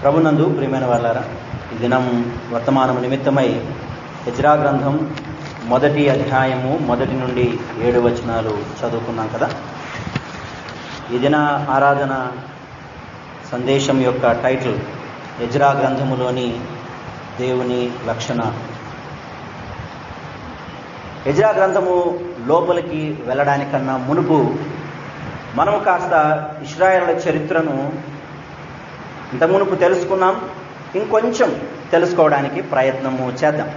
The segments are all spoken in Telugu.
ప్రభునందు ప్రియమైన వాళ్ళారా, ఈ దినం వర్తమానము నిమిత్తమై ఎజ్రా గ్రంథం 1వ అధ్యాయము 1 నుండి 7 వచనాలు చదువుకున్నాం కదా. ఈ దిన ఆరాధన సందేశం యొక్క టైటిల్ ఎజ్రా గ్రంథములోని దేవుని లక్షణ. ఎజ్రా గ్రంథము లోపలికి వెళ్ళడానికన్నా మునుపు మనము కాస్త ఇశ్రాయేలుల చరిత్రను ఇంత మునుపు తెలుసుకున్నాం, ఇంకొంచెం తెలుసుకోవడానికి ప్రయత్నము చేద్దాం.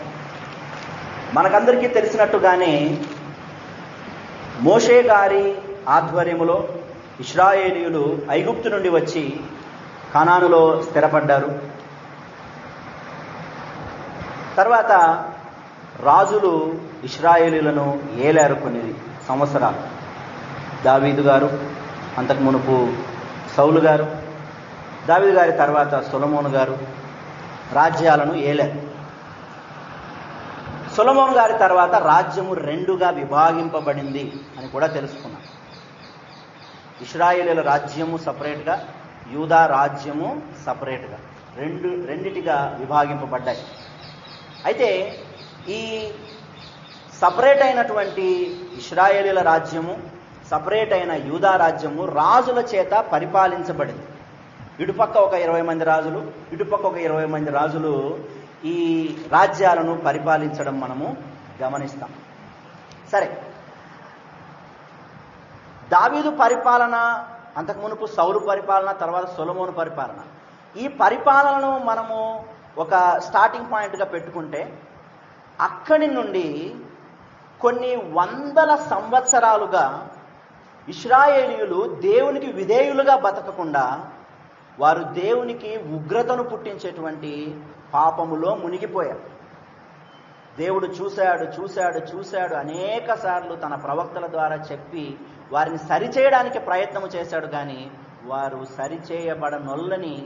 మనకందరికీ తెలిసినట్టుగానే మోషే గారి ఆధ్వర్యములో ఇశ్రాయేలీయులు ఐగుప్తు నుండి వచ్చి కానానులో స్థిరపడ్డారు. తర్వాత రాజులు ఇశ్రాయేలీయులను ఏలారు కొన్ని సంవత్సరాలు. దావీదు గారు, అంతకు మునుపు సౌలు గారు, దావీదు గారి తర్వాత సొలొమోను గారు రాజ్యాలను ఏలారు. సొలొమోను గారి తర్వాత రాజ్యము 2గా విభాగింపబడింది అని కూడా తెలుసుకున్నాం. ఇశ్రాయేలీయుల రాజ్యము సపరేట్గా, యూదా రాజ్యము సపరేట్గా రెండిటిగా విభాగింపబడ్డాయి. అయితే ఈ సపరేట్ అయినటువంటి ఇశ్రాయేలీయుల రాజ్యము, సపరేట్ అయిన యూదా రాజ్యము రాజుల చేత పరిపాలించబడింది. ఇటుపక్క ఒక 20 మంది రాజులు, ఇటుపక్క ఒక 20 మంది రాజులు ఈ రాజ్యాలను పరిపాలించడం మనము గమనిస్తాం. సరే, దావీదు పరిపాలన, అంతకు మునుపు సౌలు పరిపాలన, తర్వాత సొలొమోను పరిపాలన, ఈ పరిపాలనను మనము ఒక స్టార్టింగ్ పాయింట్గా పెట్టుకుంటే అక్కడి నుండి కొన్ని వందల సంవత్సరాలుగా ఇశ్రాయేలీయులు దేవునికి విధేయులుగా బతకకుండా వారు దేవునికి ఉగ్రతను పుట్టించేటువంటి పాపములో మునిగిపోయారు. దేవుడు చూశాడు అనేక సార్లు తన ప్రవక్తల ద్వారా చెప్పి వారిని సరిచేయడానికి ప్రయత్నం చేశాడు. కానీ వారు సరిచేయబడనొల్లని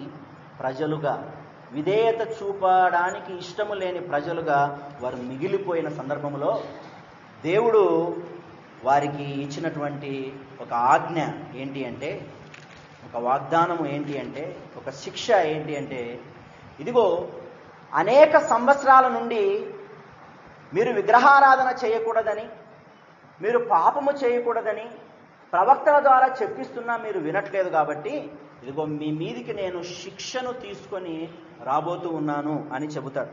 ప్రజలుగా, విధేయత చూపడానికి ఇష్టము లేని ప్రజలుగా వారు మిగిలిపోయిన సందర్భంలో దేవుడు వారికి ఇచ్చినటువంటి ఒక ఆజ్ఞ ఏంటి అంటే, ఒక వాగ్దానము ఏంటి అంటే, ఒక శిక్ష ఏంటి అంటే, ఇదిగో అనేక సంవత్సరాల నుండి మీరు విగ్రహారాధన చేయకూడదని, మీరు పాపము చేయకూడదని ప్రవక్తల ద్వారా చెప్పిస్తున్నా మీరు వినట్లేదు. కాబట్టి ఇదిగో మీ మీదికి నేను శిక్షను తీసుకొని రాబోతూ ఉన్నాను అని చెబుతాడు.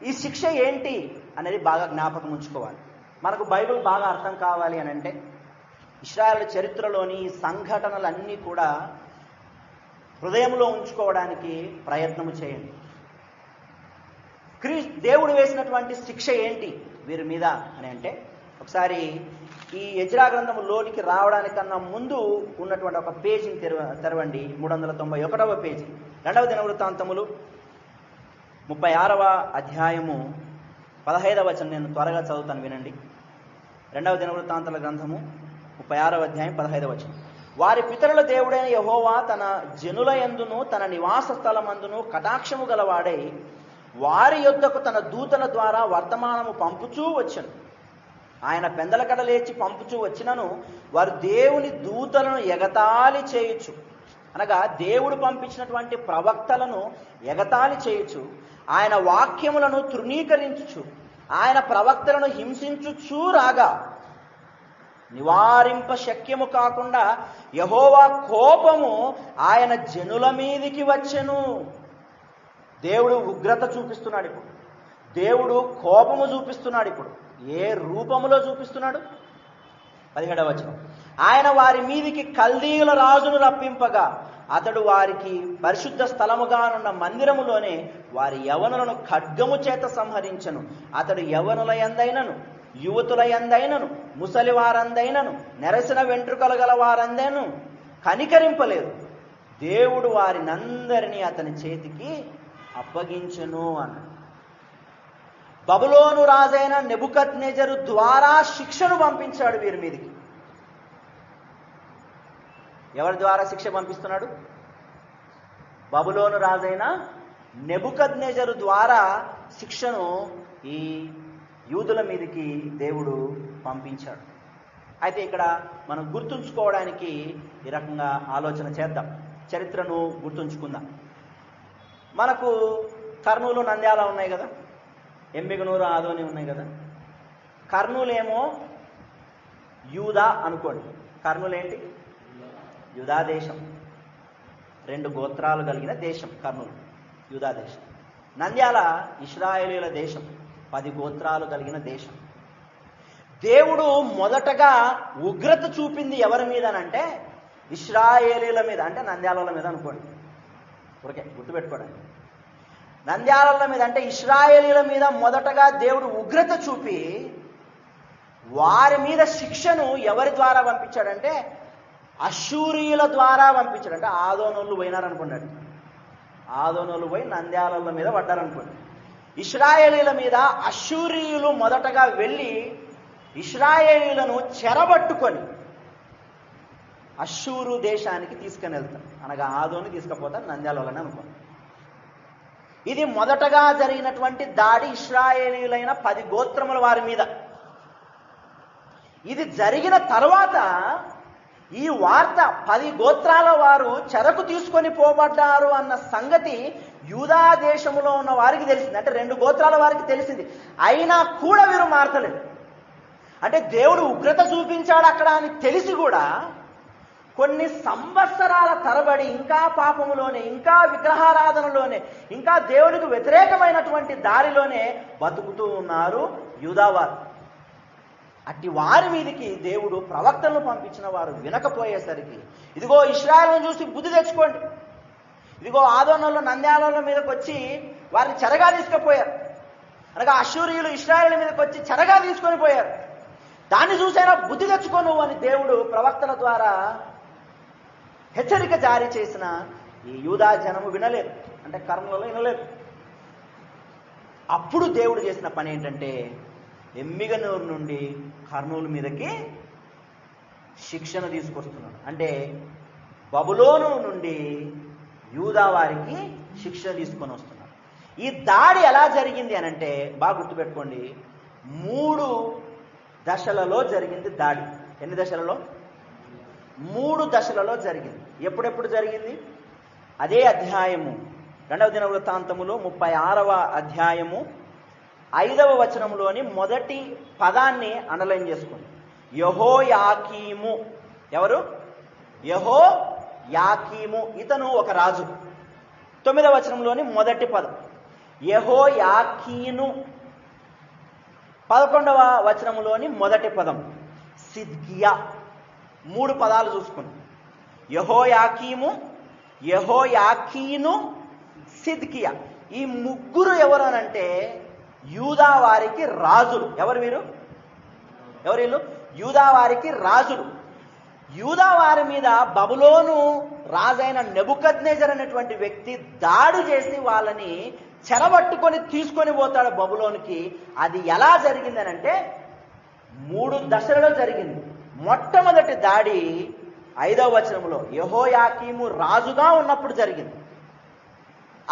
ఈ శిక్ష ఏంటి అనేది బాగా జ్ఞాపకం ఉంచుకోవాలి. మనకు బైబిల్ బాగా అర్థం కావాలి అని అంటే ఇశ్రాయేలు చరిత్రలోని సంఘటనలన్నీ కూడా హృదయంలో ఉంచుకోవడానికి ప్రయత్నము చేయండి. దేవుడు వేసినటువంటి శిక్ష ఏంటి వీరి మీద అని అంటే, ఒకసారి ఈ ఎజ్రా గ్రంథంలోనికి రావడానికన్నా ముందు ఉన్నటువంటి ఒక పేజీని తెరవండి. 391వ పేజీ, 2వ దినవృత్తాంతములు 36వ అధ్యాయము 15వ వచనం. నేను త్వరగా చదువుతాను, వినండి. 2వ దినవృత్తాంతాల గ్రంథము 36వ అధ్యాయం 15వ వచనం. వారి పితరుల దేవుడైన యెహోవా తన జనుల యందును తన నివాస స్థలమందును కటాక్షము గలవాడై వారి యొద్దకు తన దూతల ద్వారా వర్తమానము పంపుచూ వచ్చెను. ఆయన పెందలకడ లేచి పంపుచూ వచ్చినను వారు దేవుని దూతలను ఎగతాళి చేయొచ్చు, అనగా దేవుడు పంపించినటువంటి ప్రవక్తలను ఎగతాళి చేయొచ్చు, ఆయన వాక్యములను తృణీకరించుచు, ఆయన ప్రవక్తలను హింసించుచూ రాగా నివారింప శక్యము కాకుండా యెహోవా కోపము ఆయన జనుల మీదికి వచ్చెను. దేవుడు ఉగ్రత చూపిస్తున్నాడు ఇప్పుడు, దేవుడు కోపము చూపిస్తున్నాడు ఇప్పుడు. ఏ రూపములో చూపిస్తున్నాడు? 17వ వచనం. ఆయన వారి మీదికి కల్దీయుల రాజును రప్పింపగా అతడు వారికి పరిశుద్ధ స్థలముగానున్న మందిరములోనే వారి యవనులను ఖడ్గము చేత సంహరించెను. అతడు యవనుల యందైనను, యువతుల యందైనను, ముసలి వారందైనను, నెరసిన వెంట్రుకలు గల వారందైనను కనికరింపలేదు. దేవుడు వారినందరినీ అతని చేతికి అప్పగించెను అన్నాడు. బబులోను రాజైన నెబుకద్నెజరు ద్వారా శిక్షను పంపించాడు వీరి మీదకి. ఎవరి ద్వారా శిక్ష పంపిస్తున్నాడు? బబులోను రాజైన నెబుకద్నెజరు ద్వారా శిక్షను ఈ యూదుల మీదకి దేవుడు పంపించాడు. అయితే ఇక్కడ మనం గుర్తుంచుకోవడానికి ఈ రకంగా ఆలోచన చేద్దాం, చరిత్రను గుర్తుంచుకుందాం. మనకు కర్నూలు, నంద్యాల ఉన్నాయి కదా, ఎమ్మిగనూరు, ఆదోని ఉన్నాయి కదా. కర్నూలు ఏమో యూదా అనుకోండి. కర్నూలు ఏంటి? యూదా దేశం. 2 గోత్రాలు కలిగిన దేశం కర్నూలు, యూదా దేశం. నంద్యాల ఇశ్రాయేలీయుల దేశం, 10 గోత్రాలు కలిగిన దేశం. దేవుడు మొదటగా ఉగ్రత చూపింది ఎవరి మీదనంటే ఇశ్రాయేలీయుల మీద, అంటే నంద్యాల మీద అనుకోండి. ఓకే, గుర్తుపెట్టుకోండి. నంద్యాల మీద అంటే ఇశ్రాయేలీయుల మీద మొదటగా దేవుడు ఉగ్రత చూపి వారి మీద శిక్షను ఎవరి ద్వారా పంపించాడంటే అష్షూరీయుల ద్వారా పంపించాడు. అంటే ఆదోనోళ్ళు పోయినారనుకోండి, ఆదోనోళ్ళు పోయి నంద్యాల మీద పడ్డారనుకోండి. ఇశ్రాయేలీయుల మీద అష్షూరీయులు మొదటగా వెళ్ళి ఇశ్రాయేలీయులను చెరబట్టుకొని అష్షూరు దేశానికి తీసుకుని వెళ్తారు. అనగా ఆదోని తీసుకుపోతారు, నంద్యాలని అనుకోండి. ఇది మొదటగా జరిగినటువంటి దాడి ఇశ్రాయేలీయులైన 10 గోత్రముల వారి మీద. ఇది జరిగిన తర్వాత ఈ వార్త 10 గోత్రాల వారు చెరకు తీసుకొని పోబడ్డారు అన్న సంగతి యూదా దేశంలో ఉన్న వారికి తెలిసింది. అంటే 2 గోత్రాల వారికి తెలిసింది. అయినా కూడా వీరు మారతలేదు. అంటే దేవుడు ఉగ్రత చూపించాడు అక్కడ అని తెలిసి కూడా కొన్ని సంవత్సరాల తరబడి ఇంకా పాపములోనే, ఇంకా విగ్రహారాధనలోనే, ఇంకా దేవునికి వ్యతిరేకమైనటువంటి దారిలోనే బతుకుతూ ఉన్నారు యూదావారు. అట్టి వారి మీదకి దేవుడు ప్రవక్తలను పంపించిన వారు వినకపోయేసరికి, ఇదిగో ఇశ్రాయేలును చూసి బుద్ధి తెచ్చుకోండి, ఇదిగో ఆదోనోళ్ళు నంద్యాల మీదకి వచ్చి వారిని చెరగా తీసుకుపోయారు, అనగా అష్షూరీయులు ఇశ్రాయేలు మీదకి వచ్చి చెరగా తీసుకొని పోయారు, దాన్ని చూసైనా బుద్ధి తెచ్చుకోను అని దేవుడు ప్రవక్తల ద్వారా హెచ్చరిక జారీ చేసిన ఈ యూదా జనము వినలేదు. అంటే కర్మలలో వినలేదు. అప్పుడు దేవుడు చేసిన పని ఏంటంటే ఎమ్మిగనూరు నుండి కర్నూలు మీదకి శిక్షణ తీసుకొస్తున్నాడు. అంటే బబులోను నుండి యూదా వారికి శిక్షణ తీసుకొని వస్తున్నాడు. ఈ దాడి ఎలా జరిగింది అని అంటే బాగా గుర్తుపెట్టుకోండి, 3 దశలలో జరిగింది దాడి. ఎన్ని దశలలో? 3 దశలలో జరిగింది. ఎప్పుడెప్పుడు జరిగింది? అదే అధ్యాయము 2వ దినవృత్తాంతములో 36వ అధ్యాయము 5వ వచనంలోని మొదటి పదాన్ని అండర్లైన్ చేసుకోండి. యెహోయాకీము. ఎవరు? యెహోయాకీము. ఇతను ఒక రాజు. 9వ వచనంలోని మొదటి పదం యెహోయాకీను. 11వ వచనంలోని మొదటి పదం సిద్కియా. 3 పదాలు చూసుకుని యెహోయాకీము, యెహోయాకీను, సిద్కియా. ఈ ముగ్గురు ఎవరు అనంటే యూదా వారికి రాజులు. ఎవరు వీరు? ఎవరు వీళ్ళు? యూదా వారికి రాజులు. యూదా వారి మీద బబులోను రాజైన నెబుకద్నెజర్ అనేటువంటి వ్యక్తి దాడి చేసి వాళ్ళని చెరబట్టుకొని తీసుకొని పోతాడు బబులోనికి. అది ఎలా జరిగిందనంటే 3 దశలలో జరిగింది. మొట్టమొదటి దాడి 5వ వచనంలో యెహోయాకీము రాజుగా ఉన్నప్పుడు జరిగింది.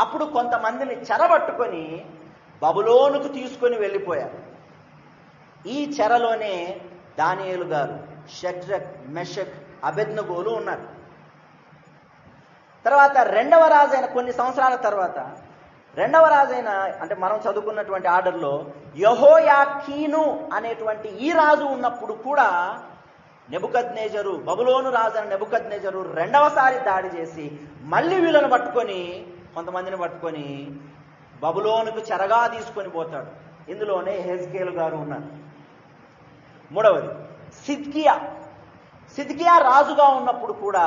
అప్పుడు కొంతమందిని చెరబట్టుకొని బబులోనుకు తీసుకొని వెళ్ళిపోయారు. ఈ చెరలోనే దానియేలు గారు, షడ్రక్, మెషక్, అబెద్నెగోలు ఉన్నారు. తర్వాత 2వ రాజైన కొన్ని సంవత్సరాల తర్వాత 2వ రాజైన, అంటే మనం చదువుకున్నటువంటి ఆర్డర్లో యెహోయాకీను అనేటువంటి ఈ రాజు ఉన్నప్పుడు కూడా నెబుకద్నెజరు, బబులోను రాజు అయిన నెబుకద్నెజరు 2వసారి దాడి చేసి మళ్ళీ వీళ్ళను పట్టుకొని, కొంతమందిని పట్టుకొని బబులోనుకు చెరగా తీసుకొని పోతాడు. ఇందులోనే హెజ్కేలు గారు ఉన్నారు. 3వది సిద్కియా. సిద్కియా రాజుగా ఉన్నప్పుడు కూడా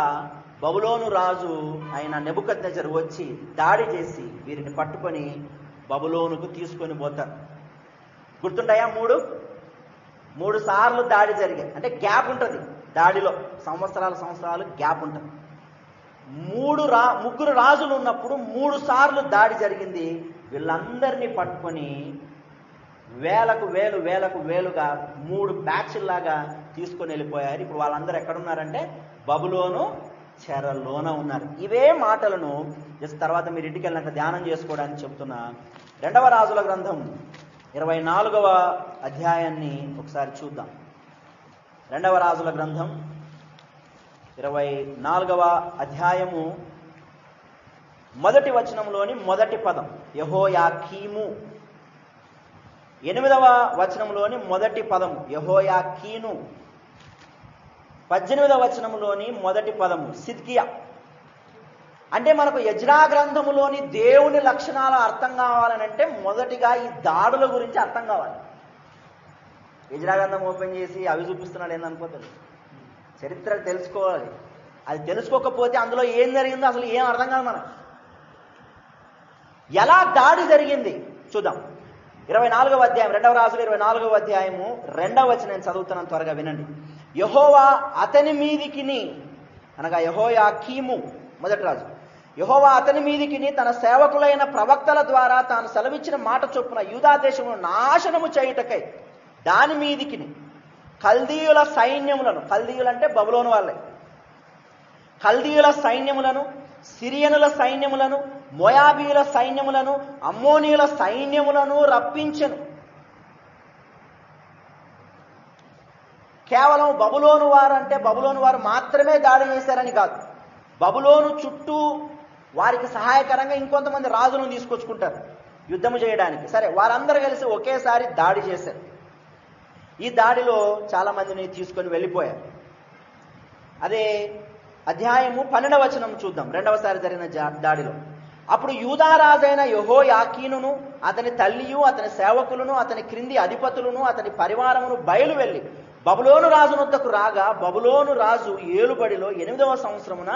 బబులోను రాజు అయిన నెబుకద్నెజరు వచ్చి దాడి చేసి వీరిని పట్టుకొని బబులోనుకు తీసుకొని పోతారు. గుర్తుంటాయా? 3 సార్లు దాడి జరిగాయి. అంటే గ్యాప్ ఉంటుంది దాడిలో, సంవత్సరాలు గ్యాప్ ఉంటుంది. 3 రాజులు ఉన్నప్పుడు 3 సార్లు దాడి జరిగింది. వీళ్ళందరినీ పట్టుకొని వేలకు వేలుగా 3 బ్యాచ్ల్లాగా తీసుకొని వెళ్ళిపోయారు. ఇప్పుడు వాళ్ళందరూ ఎక్కడున్నారంటే బబులోను చెరలోన ఉన్నారు. ఇవే మాటలను తర్వాత మీరు ఇంటికి వెళ్ళినాక ధ్యానం చేసుకోవడానికి చెప్తున్నా. 2వ రాజుల గ్రంథం 24వ అధ్యాయాన్ని ఒకసారి చూద్దాం. 2వ రాజుల గ్రంథం 24వ అధ్యాయము మొదటి వచనంలోని మొదటి పదం యెహోయాకీము. 8వ వచనంలోని మొదటి పదము యెహోయాకీను. 18వ వచనంలోని మొదటి పదము సిద్కియా. అంటే మనకు ఎజ్రా గ్రంథములోని దేవుని లక్షణాలు అర్థం కావాలనంటే మొదటిగా ఈ దాడుల గురించి అర్థం కావాలి. ఎజ్రా గ్రంథం ఓపెన్ చేసి అవి చూపిస్తున్నాడు ఏందనుకోతుంది. చరిత్ర తెలుసుకోవాలి. అది తెలుసుకోకపోతే అందులో ఏం జరిగిందో అసలు ఏం అర్థం కాదు మనకు. ఎలా దాడి జరిగింది చూద్దాం. 24వ అధ్యాయం, 2వ రాజులు 24వ అధ్యాయము 2వ వచనం నేను చదువుతున్నాను, త్వరగా వినండి. యెహోవా అతని మీదికిని, అనగా యెహోయాకీము మొదటి రాజు, యెహోవా అతని మీదికిని తన సేవకులైన ప్రవక్తల ద్వారా తాను సెలవిచ్చిన మాట చొప్పున యూదా దేశమును నాశనము చేయుటకై దాని మీదికిని కల్దీయుల సైన్యములను, కల్దీయులు అంటే బబులోను వాళ్ళే, కల్దీయుల సైన్యములను, సిరియనుల సైన్యములను, మోయాబీయుల సైన్యములను, అమ్మోనీయుల సైన్యములను రప్పించెను. కేవలం బబులోను వారు అంటే బబులోను వారు మాత్రమే దాడి చేశారని కాదు. బబులోను చుట్టూ వారికి సహాయకరంగా ఇంకొంతమంది రాజులను తీసుకొచ్చుకుంటారు యుద్ధము చేయడానికి. సరే, వారందరూ కలిసి ఒకేసారి దాడి చేశారు. ఈ దాడిలో చాలా మందిని తీసుకొని వెళ్ళిపోయారు. అదే అధ్యాయము 12వ వచనం చూద్దాం. రెండవసారి జరిగిన దాడిలో అప్పుడు యూదా రాజైన యెహోయాకీనును అతని తల్లియు అతని సేవకులను అతని క్రింది అధిపతులను అతని పరివారమును బయలు వెళ్ళి బబులోను రాజు వద్దకు రాగా, బబులోను రాజు ఏలుబడిలో 8వ సంవత్సరమున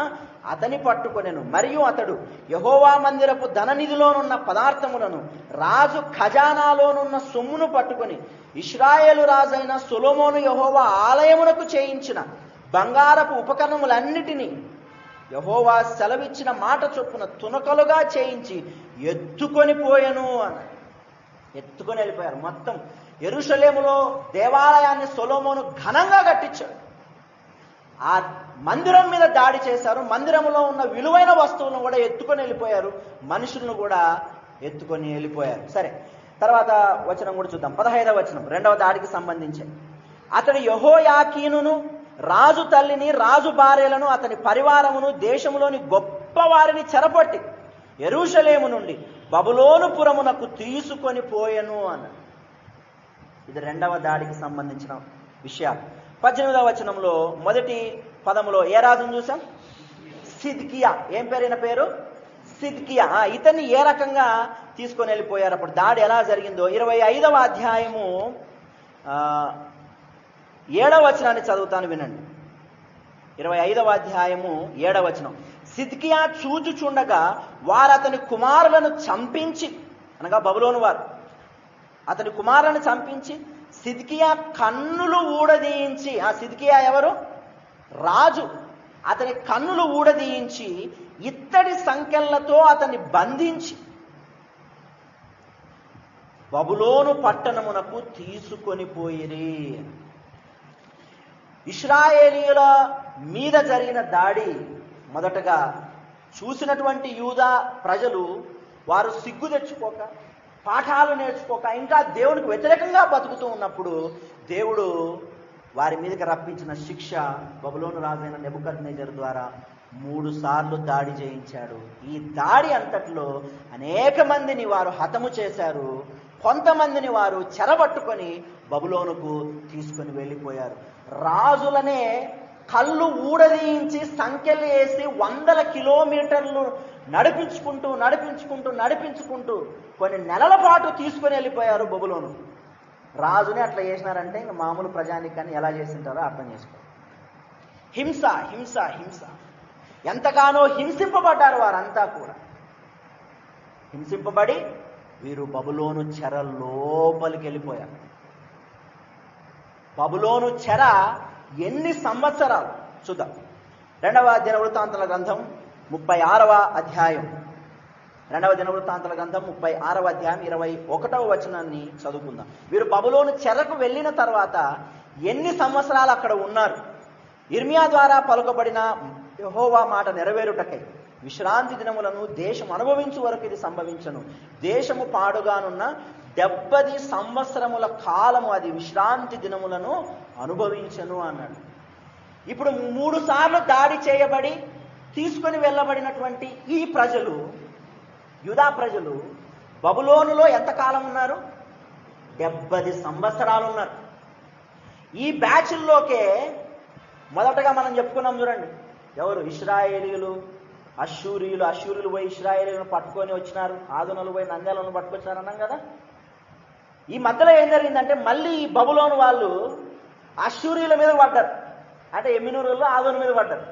అతని పట్టుకొనెను. మరియు అతడు యెహోవా మందిరపు ధననిధిలోనున్న పదార్థములను, రాజు ఖజానాలోనున్న సొమ్మును పట్టుకొని ఇశ్రాయేలు రాజైన సొలొమోను యెహోవా ఆలయమునకు చేయించిన బంగారపు ఉపకరణములన్నిటినీ యెహోవా సెలవిచ్చిన మాట చొప్పున తునకలుగా చేయించి ఎత్తుకొని పోయెను అన్నాడు. ఎత్తుకొని వెళ్ళిపోయారు. మొత్తం యెరూషలేములో దేవాలయాన్ని సొలొమోను ఘనంగా కట్టించాడు. ఆ మందిరం మీద దాడి చేశారు. మందిరంలో ఉన్న విలువైన వస్తువులను కూడా ఎత్తుకొని వెళ్ళిపోయారు. మనుషులను కూడా ఎత్తుకొని వెళ్ళిపోయారు. సరే, తర్వాత వచనం కూడా చూద్దాం. 15వ వచనం, 2వ దాడికి సంబంధించి. అతడు యెహోయాకీనును రాజు తల్లిని, రాజు భార్యలను, అతని పరివారమును, దేశంలోని గొప్ప వారిని చెరపట్టి యెరూషలేము నుండి బబులోను పురమునకు తీసుకొని పోయెను అన్నాడు. ఇది 2వ దాడికి సంబంధించిన విషయాలు. 18వ వచనంలో మొదటి పదములో ఏ రాజును చూసాం? సిద్కియా. ఏం పేరైన పేరు? సిద్కియా. ఇతన్ని ఏ రకంగా తీసుకొని వెళ్ళిపోయారు? అప్పుడు దాడి ఎలా జరిగిందో 25వ అధ్యాయము 7వ వచనాన్ని చదువుతాను, వినండి. 25వ అధ్యాయము 7వ వచనం. సిద్కియా చూచుచుండగా వారు అతని కుమారులను చంపించి, అనగా బబులోను వారు అతని కుమారులను చంపించి సిద్కియా కన్నులు ఊడదీయించి, ఆ సిద్కియా ఎవరు? రాజు. అతని కన్నులు ఊడదీయించి ఇత్తడి సంకెళ్లతో అతన్ని బంధించి బబులోను పట్టణమునకు తీసుకొని పోయిరి. ఇశ్రాయేలీయుల మీద జరిగిన దాడి మొదటగా చూసినటువంటి యూదా ప్రజలు వారు సిగ్గు తెచ్చుకోక, పాఠాలు నేర్చుకోక, ఇంకా దేవునికి వ్యతిరేకంగా బతుకుతూ ఉన్నప్పుడు దేవుడు వారి మీదకి రప్పించిన శిక్ష బబులోను రాజైన నెబుకద్నెజరు ద్వారా 3 సార్లు దాడి చేయించాడు. ఈ దాడి అంతట్లో అనేక మందిని వారు హతము చేశారు. కొంతమందిని వారు చెరబట్టుకొని బబులోనుకు తీసుకొని వెళ్ళిపోయారు. రాజులనే కళ్ళు ఊడదీయించి సంఖ్యలు వేసి 100 కిలోమీటర్లు నడిపించుకుంటూ కొన్ని నెలల పాటు తీసుకొని వెళ్ళిపోయారు బబులోను. రాజుని అట్లా చేసినారంటే ఇంకా మామూలు ప్రజానికాన్ని ఎలా చేసింటారో అర్థం చేసుకో. హింస హింస హింస, ఎంతగానో హింసింపబడ్డారు వారంతా కూడా. హింసింపబడి వీరు బబులోను చెర లోపలికి వెళ్ళిపోయారు. బబులోను చెర ఎన్ని సంవత్సరాలు చూద్దాం. 2వ దినవృత్తాంతాల గ్రంథం 36వ అధ్యాయం, 2వ దినవృత్తాంతాల గ్రంథం 36వ అధ్యాయం 21వ వచనాన్ని చదువుకుందాం. వీరు బబులోను చెరకు వెళ్ళిన తర్వాత ఎన్ని సంవత్సరాలు అక్కడ ఉన్నారు? ఇర్మియా ద్వారా పలుకబడిన యెహోవా మాట నెరవేరుటకై విశ్రాంతి దినములను దేశం అనుభవించు వరకు ఇది సంభవించను. దేశము పాడుగానున్న 70 సంవత్సరముల కాలము అది విశ్రాంతి దినములను అనుభవించను అన్నాడు. ఇప్పుడు 3 సార్లు దాడి చేయబడి తీసుకొని వెళ్ళబడినటువంటి ఈ ప్రజలు యూదా ప్రజలు బబులోనులో ఎంతకాలం ఉన్నారు? 70 సంవత్సరాలు ఉన్నారు. ఈ బ్యాచ్ల్లోకే మొదటగా మనం చెప్పుకున్నాం చూడండి, ఎవరు? ఇశ్రాయేలీయులు, అశ్షూరీయులు పోయి ఇశ్రాయేలీయులను పట్టుకొని వచ్చినారు, ఆదునులు పోయి నంద్యాలను పట్టుకొచ్చినారు అన్నాం కదా. ఈ మధ్యలో ఏం జరిగిందంటే మళ్ళీ ఈ బబులోను వాళ్ళు అశ్షూరీయుల మీద పడ్డారు, అంటే ఎమ్మినూరులో ఆదోను మీద పడ్డారు.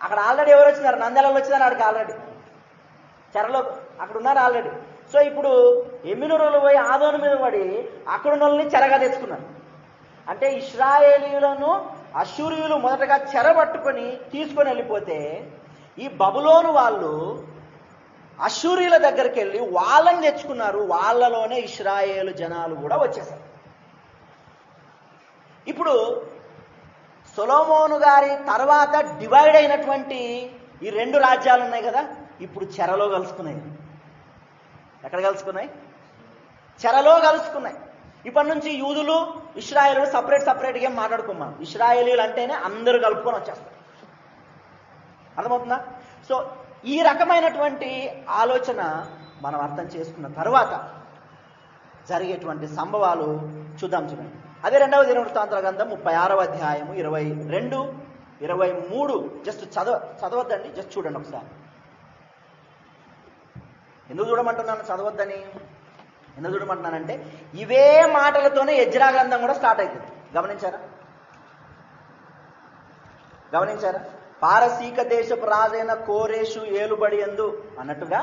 అక్కడ ఆల్రెడీ ఎవరు వచ్చినారు? నంద్యాలలో వచ్చినారు. అక్కడికి ఆల్రెడీ చెరలో అక్కడ ఉన్నారు ఆల్రెడీ. సో ఇప్పుడు ఎమ్మినూరులో పోయి ఆదోను మీద పడి అక్కడున్న వాళ్ళని చెరగా తెచ్చుకున్నారు. అంటే ఇశ్రాయేలీయులను అశ్షూరీయులు మొదటగా చెరబట్టుకొని తీసుకొని వెళ్ళిపోతే ఈ బబులోను వాళ్ళు అశ్షూరీయుల దగ్గరికి వెళ్ళి వాళ్ళని తెచ్చుకున్నారు. వాళ్ళలోనే ఇశ్రాయేలు జనాలు కూడా వచ్చేసారు. ఇప్పుడు సొలొమోను గారి తర్వాత డివైడ్ అయినటువంటి ఈ 2 రాజ్యాలు ఉన్నాయి కదా, ఇప్పుడు చెరలో కలుసుకున్నాయి. ఎక్కడ కలుసుకున్నాయి? చెరలో కలుసుకున్నాయి. ఇప్పటి నుంచి యూదులు ఇశ్రాయేలీయులు సపరేట్గా మాట్లాడుకోమా. ఇశ్రాయేలీయులు అంటేనే అందరూ కలుపుకొని వచ్చేస్తారు. అర్థమవుతుందా? సో ఈ రకమైనటువంటి ఆలోచన మనం అర్థం చేసుకున్న తర్వాత జరిగేటువంటి సంభవాలు చూద్దాం. చూడండి, అదే 2వ దినవృత్తాంతాల గ్రంథం 36వ అధ్యాయము 22, 23 జస్ట్ చదవద్దండి, జస్ట్ చూడండి ఒకసారి. ఎందుకు చూడమంటున్నాను చదవద్దని? ఎందుకు చూడమంటున్నానంటే ఇవే మాటలతోనే ఎజ్రా గ్రంథం కూడా స్టార్ట్ అవుతుంది. గమనించారా? పారసీక దేశపు రాజైన కోరేషు ఏలుబడి యందు అన్నట్టుగా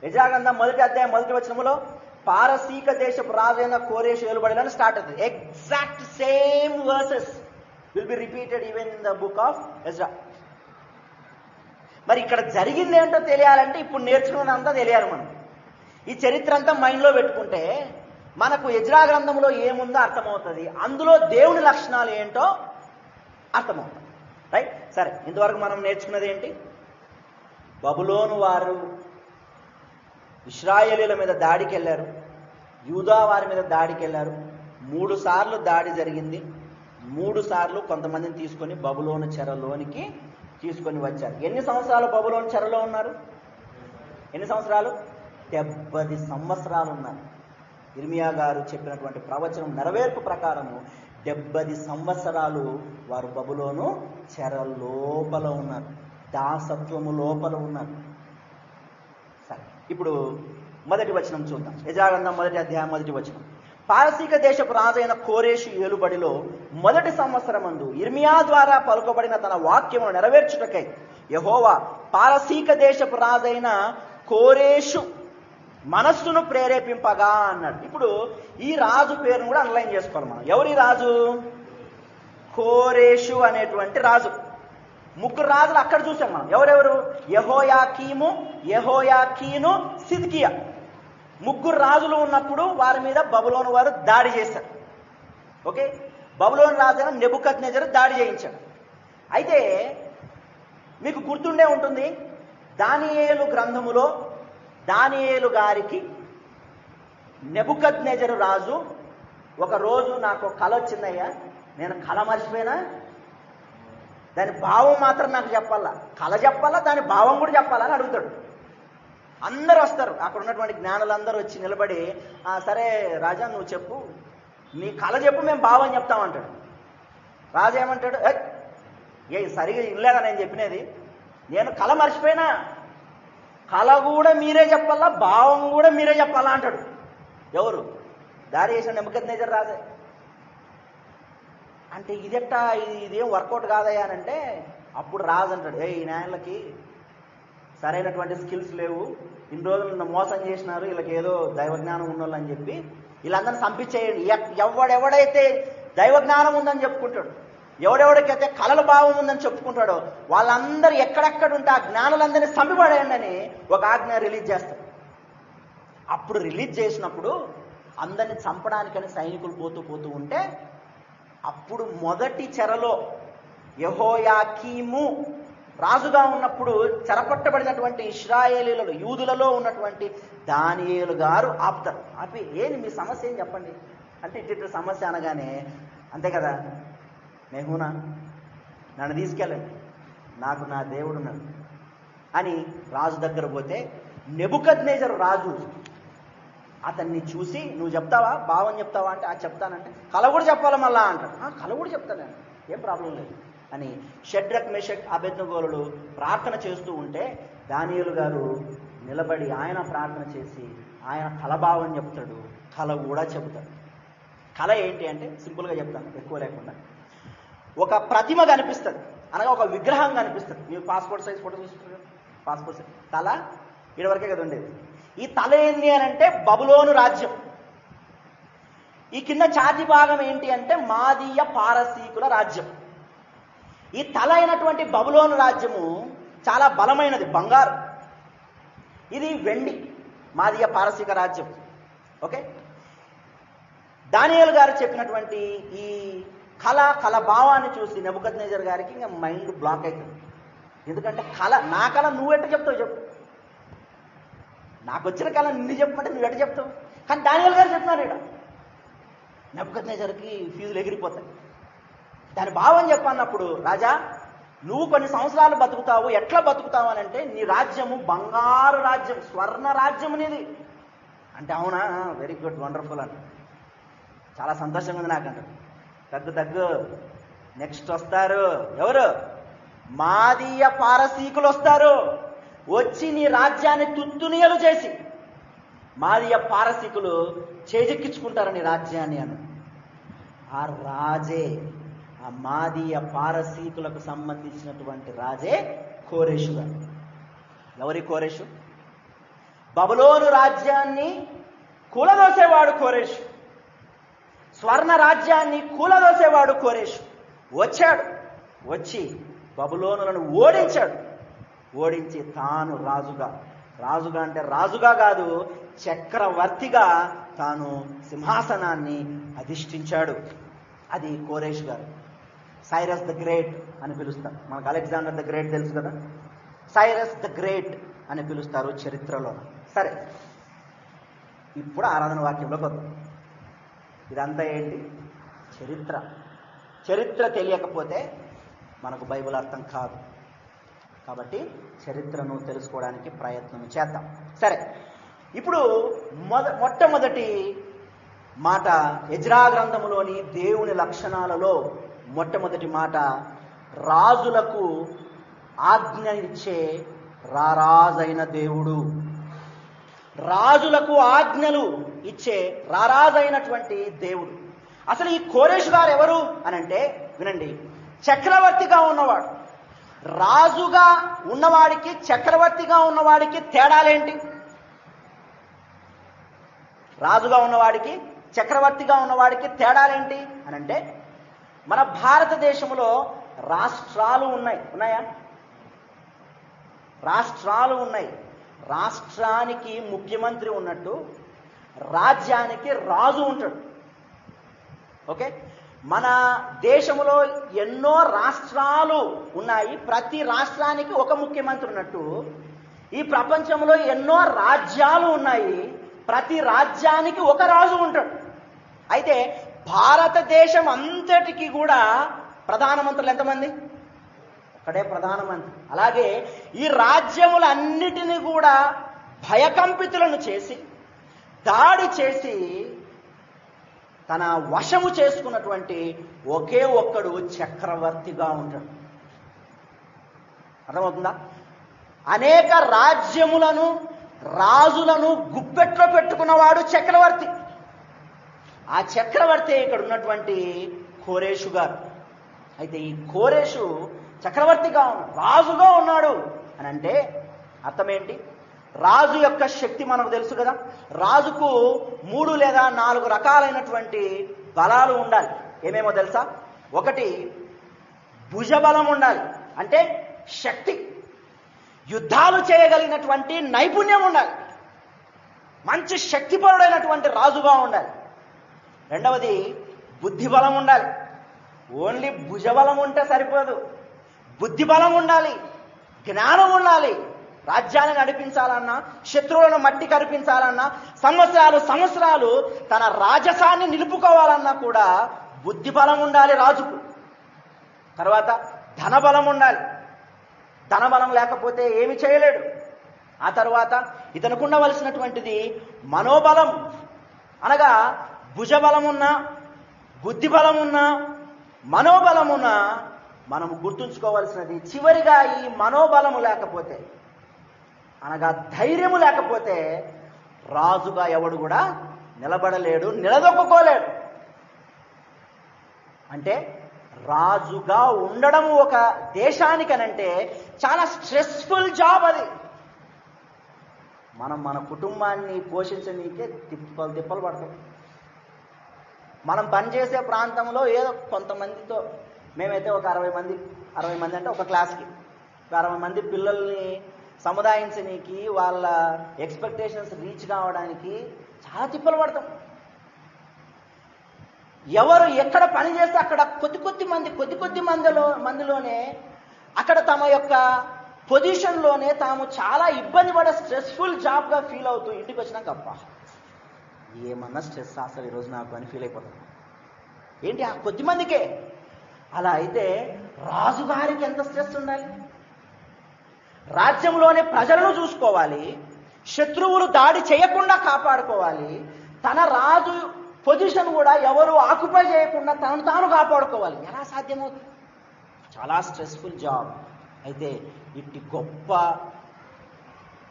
ఎజ్రా గ్రంథం 1వ అధ్యాయం 1వ వచనములో పారసీక దేశపు రాజైన కోరేషు ఏలుబడిలని స్టార్ట్ అవుతుంది. Exact same versus will be repeated even in the book of Ezra. మరి ఇక్కడ జరిగింది ఏంటో తెలియాలంటే ఇప్పుడు నేర్చుకున్నంతా తెలియాలి. మనం ఈ చరిత్ర అంతా మైండ్లో పెట్టుకుంటే మనకు ఎజ్రా గ్రంథంలో ఏముందో అర్థమవుతుంది, అందులో దేవుని లక్షణాలు ఏంటో అర్థమవుతుంది. రైట్? సరే, ఇంతవరకు మనం నేర్చుకున్నది ఏంటి? బబులోను వారు ఇశ్రాయేలీయుల మీద దాడికి వెళ్ళారు, యూదా వారి మీద దాడికి వెళ్ళారు. 3 సార్లు దాడి జరిగింది. 3 సార్లు కొంతమందిని తీసుకొని బబులోను చెరలోనికి తీసుకొని వచ్చారు. ఎన్ని సంవత్సరాలు బబులోను చెరలో ఉన్నారు? ఎన్ని సంవత్సరాలు? 70 సంవత్సరాలు ఉన్నారు. ఇర్మియా గారు చెప్పినటువంటి ప్రవచనం నెరవేర్పు ప్రకారము 70 సంవత్సరాలు వారు బబులోను చెర లోపల ఉన్నారు, దాసత్వము లోపల ఉన్నారు. సరే, ఇప్పుడు మొదటి వచనం చూద్దాం. ఎజ్రా గ్రంథం 1వ అధ్యాయం 1వ వచనం. పారసీక దేశపు రాజైన కోరేషు ఏలుబడిలో మొదటి సంవత్సరమందు ఇర్మియా ద్వారా పలుకబడిన తన వాక్యమును నెరవేర్చుటకై యెహోవా పారసీక దేశపు రాజైన కోరేషు మనస్సును ప్రేరేపింపగా అన్నాడు. ఇప్పుడు ఈ రాజు పేరును కూడా అండర్లైన్ చేసుకోవాలి మనం. ఎవరి రాజు? కోరేషు అనేటువంటి రాజు. 3 రాజులు అక్కడ చూసాం మనం. ఎవరెవరు? యెహోయాకీము, యెహోయాకీను, సిద్కియా. 3 రాజులు ఉన్నప్పుడు వారి మీద బబులోను వారు దాడి చేశారు. ఓకే, బబులోను రాజైన నెబుకద్నెజరు దాడి చేయించాడు. అయితే మీకు గుర్తుండే ఉంటుంది, దానియేలు గ్రంథములో దానియేలు గారికి నెబుకద్నెజరు రాజు ఒక రోజు నాకు కల వచ్చిందయ్యా, నేను కల మర్చిపోయినా, దాని భావం మాత్రం నాకు చెప్పాలా, కల చెప్పాలా, దాని భావం కూడా చెప్పాలని అడుగుతాడు. అందరూ వస్తారు, అక్కడ ఉన్నటువంటి జ్ఞానులందరూ వచ్చి నిలబడి, సరే రాజా నువ్వు చెప్పు, నీ కళ చెప్పు, మేము భావం చెప్తామంటాడు. రాజా ఏమంటాడు? సరిగా ఇల్లేదా నేను చెప్పినది, నేను కళ మర్చిపోయినా, కళ కూడా మీరే చెప్పాలా, భావం కూడా మీరే చెప్పాలా అంటాడు. ఎవరు? దారి చేసిన నెబుకద్నెజరు రాజే. అంటే ఇదెట్టా, ఇదేం వర్కౌట్ కాదయ్యా అని అంటే అప్పుడు రాజు అంటాడు, ఈ నాయనలకి సరైనటువంటి స్కిల్స్ లేవు, ఇన్ని రోజులు మోసం చేసినారు, వీళ్ళకి ఏదో దైవజ్ఞానం ఉన్నోళ్ళని చెప్పి వీళ్ళందరినీ పంపించేయండి. ఎవడెవడైతే దైవజ్ఞానం ఉందని చెప్పుకుంటాడు, ఎవడెవడికైతే కళల భావం ఉందని చెప్పుకుంటాడో వాళ్ళందరూ ఎక్కడెక్కడ ఉంటే ఆ జ్ఞానులందరినీ చంపిపడేయండి అని ఒక ఆజ్ఞ రిలీజ్ చేస్తాడు. అప్పుడు రిలీజ్ చేసినప్పుడు అందరిని చంపడానికని సైనికులు పోతూ ఉంటే అప్పుడు మొదటి చెరలో యెహోయాకీము రాజుగా ఉన్నప్పుడు చెరపట్టబడినటువంటి ఇశ్రాయేలీలలో యూదులలో ఉన్నటువంటి దానియేలు గారు ఆపుతారు. ఆపి ఏంటి మీ సమస్య ఏం చెప్పండి అంటే, ఇట్టి సమస్య అనగానే అంతే కదా, మెహూనా నన్ను తీసుకెళ్ళండి, నాకు నా దేవుడు ఉన్నాడు అని రాజు దగ్గర పోతే నెబుకద్నెజరు రాజు అతన్ని చూసి, నువ్వు చెప్తావా, భావం చెప్తావా అంటే, చెప్తానంటే, కల కూడా చెప్పాలి మళ్ళా అంటాడు. కల కూడా చెప్తాను నేను, ఏం ప్రాబ్లం లేదు అని షడ్రక్ మెషక్ అబేద్నెగోలు ప్రార్థన చేస్తూ ఉంటే దానియేలు గారు నిలబడి ఆయన ప్రార్థన చేసి ఆయన కలభావం చెప్తాడు, కల కూడా చెబుతాడు. కళ ఏంటి అంటే సింపుల్గా చెప్తాను, ఎక్కువ లేకుండా. ఒక ప్రతిమ కనిపిస్తుంది, అనగా ఒక విగ్రహం కనిపిస్తుంది. మీరు పాస్పోర్ట్ సైజ్ ఫోటో చూస్తున్నారు, పాస్పోర్ట్ సైజ్ తల ఇదివరకే కదా ఉండేది. ఈ తల ఏంటి అని అంటే బబులోను రాజ్యం. ఈ కింద ఛాతి భాగం ఏంటి అంటే మాదీయ పారసీకుల రాజ్యం. ఈ తల అయినటువంటి బబులోను రాజ్యము చాలా బలమైనది, బంగారు. ఇది వెండి, మాదీయ పారసీక రాజ్యం. ఓకే, దానియేలు గారు చెప్పినటువంటి ఈ కళ భావాన్ని చూసి నెబుకద్నెజర్ గారికి ఇంకా మైండ్ బ్లాక్ అవుతుంది. ఎందుకంటే నా కళ నువ్వెట్ట చెప్తావు చెప్పు, నాకు వచ్చిన కళ నిన్ను చెప్పమంటే నువ్వు ఎట్ట చెప్తావు. కానీ దానియేలు గారు చెప్తున్నారు ఇక్కడ, నెబుకద్నెజర్కి ఫీజులు ఎగిరిపోతాయి. దాని భావం చెప్పన్నప్పుడు, రాజా నువ్వు కొన్ని సంవత్సరాలు బతుకుతావు, ఎట్లా బతుకుతావు అని అంటే నీ రాజ్యము బంగారు రాజ్యం, స్వర్ణ రాజ్యం నీది అంటే, అవునా, వెరీ గుడ్, వండర్ఫుల్ అంటే చాలా సంతోషంగా ఉంది నాకంటాడు. తగ్గు నెక్స్ట్ వస్తారు ఎవరు, మాదీయ పారసీకులు వస్తారు. వచ్చి నీ రాజ్యాన్ని తుత్తునియలు చేసి మాదీయ పారసీకులు చేజెక్కించుకుంటారు నీ రాజ్యాన్ని అని. ఆ రాజే, ఆ మాదీయ పారసీకులకు సంబంధించినటువంటి రాజే కోరెషు గారు. ఎవరి కోరెషు? బబులోను రాజ్యాన్ని కూలదోసేవాడు కోరెషు, స్వర్ణ రాజ్యాన్ని కూలదోసేవాడు కోరెషు. వచ్చి బబులోనులను ఓడించి తాను రాజుగా అంటే రాజుగా కాదు, చక్రవర్తిగా తాను సింహాసనాన్ని అధిష్ఠించాడు. అది కోరెషు గారు. సైరస్ ద గ్రేట్ అని పిలుస్తారు. మనకు అలెగ్జాండర్ ద గ్రేట్ తెలుసు కదా, సైరస్ ద గ్రేట్ అని పిలుస్తారు చరిత్రలో. సరే, ఇప్పుడు ఆరాధన వాక్యంలోకి వద్దాం. ఇదంతా ఏంటి? చరిత్ర తెలియకపోతే మనకు బైబిల్ అర్థం కాదు. కాబట్టి చరిత్రను తెలుసుకోవడానికి ప్రయత్నం చేద్దాం. సరే, ఇప్పుడు మొట్టమొదటి మాట ఎజ్రా గ్రంథములోని దేవుని లక్షణాలలో మొట్టమొదటి మాట, రాజులకు ఆజ్ఞ ఇచ్చే రారాజైన దేవుడు. రాజులకు ఆజ్ఞలు ఇచ్చే రారాజైనటువంటి దేవుడు. అసలు ఈ కోరెషు గారు ఎవరు అనంటే, వినండి, చక్రవర్తిగా ఉన్నవాడు. రాజుగా ఉన్నవాడికి చక్రవర్తిగా ఉన్నవాడికి తేడాలేంటి? రాజుగా ఉన్నవాడికి చక్రవర్తిగా ఉన్నవాడికి తేడాలేంటి అనంటే, మన భారతదేశంలో రాష్ట్రాలు ఉన్నాయా? రాష్ట్రాలు ఉన్నాయి. రాష్ట్రానికి ముఖ్యమంత్రి ఉన్నట్టు రాజ్యానికి రాజు ఉంటాడు. ఓకే, మన దేశంలో ఎన్నో రాష్ట్రాలు ఉన్నాయి. ప్రతి రాష్ట్రానికి ఒక ముఖ్యమంత్రి ఉన్నట్టు ఈ ప్రపంచంలో ఎన్నో రాజ్యాలు ఉన్నాయి. ప్రతి రాజ్యానికి ఒక రాజు ఉంటాడు. అయితే భారతదేశం అంతటికి కూడా ప్రధానమంత్రులు ఎంతమంది? ఒకడే ప్రధానమంత్రి. అలాగే ఈ రాజ్యములన్నిటినీ కూడా భయకంపితులను చేసి, దాడి చేసి తన వశము చేసుకున్నటువంటి ఒకే ఒక్కడు చక్రవర్తిగా ఉంటాడు. అర్థమవుతుందా? అనేక రాజ్యములను, రాజులను గుప్పెట్లో పెట్టుకున్నవాడు చక్రవర్తి. ఆ చక్రవర్తి ఇక్కడ ఉన్నటువంటి కోరెషు గారు. అయితే ఈ కోరెషు చక్రవర్తిగా ఉన్నాడు, రాజుగా ఉన్నాడు అని అంటే అర్థం ఏంటి? రాజు యొక్క శక్తి మనకు తెలుసు కదా. రాజుకు 3 లేదా 4 రకాలైనటువంటి బలాలు ఉండాలి. ఏమేమో తెలుసా? ఒకటి, భుజబలం ఉండాలి, అంటే శక్తి, యుద్ధాలు చేయగలిగినటువంటి నైపుణ్యం ఉండాలి, మంచి శక్తిపరుడైనటువంటి రాజుగా ఉండాలి. రెండవది, బుద్ధిబలం ఉండాలి. ఓన్లీ భుజబలం ఉంటే సరిపోదు, బుద్ధిబలం ఉండాలి, జ్ఞానం ఉండాలి. రాజ్యాన్ని నడిపించాలన్నా, శత్రువులను మట్టి కరిపించాలన్నా, సంవత్సరాలు తన రాజసాన్ని నిలుపుకోవాలన్నా కూడా బుద్ధిబలం ఉండాలి రాజుకు. తర్వాత ధనబలం ఉండాలి. ధనబలం లేకపోతే ఏమి చేయలేడు. ఆ తర్వాత ఇతనికి ఉండవలసినటువంటిది మనోబలం, అనగా భుజబలం ఉన్నా, బుద్ధి బలం ఉన్నా, మనోబలం ఉన్నా మనము గుర్తుంచుకోవాల్సినది చివరిగా ఈ మనోబలము లేకపోతే, అనగా ధైర్యము లేకపోతే రాజుగా ఎవడు కూడా నిలబడలేడు, నిలదొక్కుకోలేడు. అంటే రాజుగా ఉండడం ఒక దేశానికనంటే చాలా స్ట్రెస్ఫుల్ జాబ్ అది. మనం మన కుటుంబాన్ని పోషించనీకే తిప్పలు పడతాం. మనం పనిచేసే ప్రాంతంలో ఏదో కొంతమందితో, మేమైతే ఒక 60 మంది అంటే ఒక క్లాస్కి 60 మంది పిల్లల్ని సముదాయించనీకి, వాళ్ళ ఎక్స్పెక్టేషన్స్ రీచ్ కావడానికి చాలా తిప్పలు పడతాం. ఎవరు ఎక్కడ పని చేస్తే అక్కడ కొద్ది మందిలోనే అక్కడ తమ యొక్క పొజిషన్లోనే తాము చాలా ఇబ్బంది పడే స్ట్రెస్ఫుల్ జాబ్గా ఫీల్ అవుతూ ఇంటికి వచ్చినాక అబ్బా ఏమన్నా స్ట్రెస్ అసలు ఈరోజు నాకు అని ఫీల్ అయిపోతాను. ఏంటి ఆ కొద్ది మందికే అలా అయితే రాజుగారికి ఎంత స్ట్రెస్ ఉండాలి? రాజ్యంలోనే ప్రజలను చూసుకోవాలి, శత్రువులు దాడి చేయకుండా కాపాడుకోవాలి, తన రాజు పొజిషన్ కూడా ఎవరు ఆక్యుపై చేయకుండా తనను తాను కాపాడుకోవాలి. ఎలా సాధ్యమవుతుంది? చాలా స్ట్రెస్ఫుల్ జాబ్. అయితే ఇట్టి గొప్ప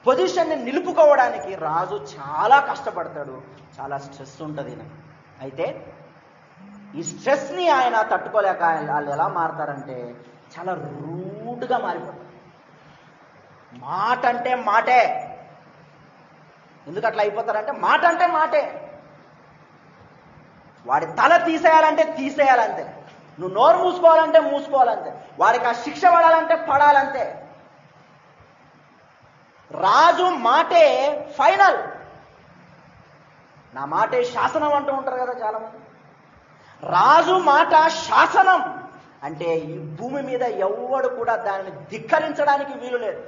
పొజిషన్ని నిలుపుకోవడానికి రాజు చాలా కష్టపడతాడు, చాలా స్ట్రెస్ ఉంటుంది. అయితే ఈ స్ట్రెస్ని ఆయన తట్టుకోలేక వాళ్ళు ఎలా మారతారంటే చాలా రూడ్గా మారిపోతారు. మాట అంటే మాటే. ఎందుకు అట్లా అయిపోతారంటే మాట అంటే మాటే. వాడి తల తీసేయాలంటే తీసేయాలంతే, నువ్వు నోరు మూసుకోవాలంటే మూసుకోవాలంతే, వాడికి ఆ శిక్ష పడాలంటే పడాలంతే. రాజు మాటే ఫైనల్. నా మాటే శాసనం అంటూ ఉంటారు కదా చాలామంది. రాజు మాట శాసనం. అంటే ఈ భూమి మీద ఎవ్వడు కూడా దానిని ధిక్కరించడానికి వీలు లేదు.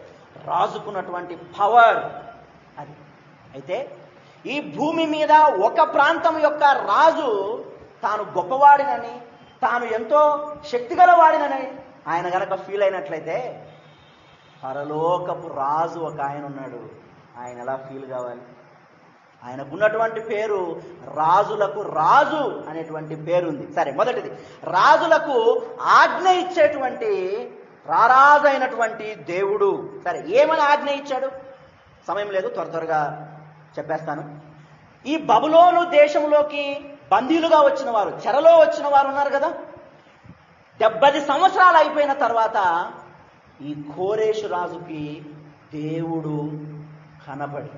రాజుకున్నటువంటి పవర్ అది. అయితే ఈ భూమి మీద ఒక ప్రాంతం యొక్క రాజు తాను గొప్పవాడినని, తాను ఎంతో శక్తిగలవాడినని ఆయన గనక ఫీల్ అయినట్లయితే, పరలోకపు రాజు ఒక ఆయన ఉన్నాడు, ఆయన ఎలా ఫీల్ కావాలి? ఆయనకున్నటువంటి పేరు రాజులకు రాజు అనేటువంటి పేరుంది. సరే, మొదటిది రాజులకు ఆజ్ఞ ఇచ్చేటువంటి రారాజైనటువంటి దేవుడు. సరే, ఏమని ఆజ్ఞ ఇచ్చాడు? సమయం లేదు, త్వరగా చెప్పేస్తాను. ఈ బబులోను దేశంలోకి బందీలుగా వచ్చిన వారు, చెరలో వచ్చిన వారు ఉన్నారు కదా, 70 సంవత్సరాలు అయిపోయిన తర్వాత ఈ కోరేషు రాజుకి దేవుడు కనబడి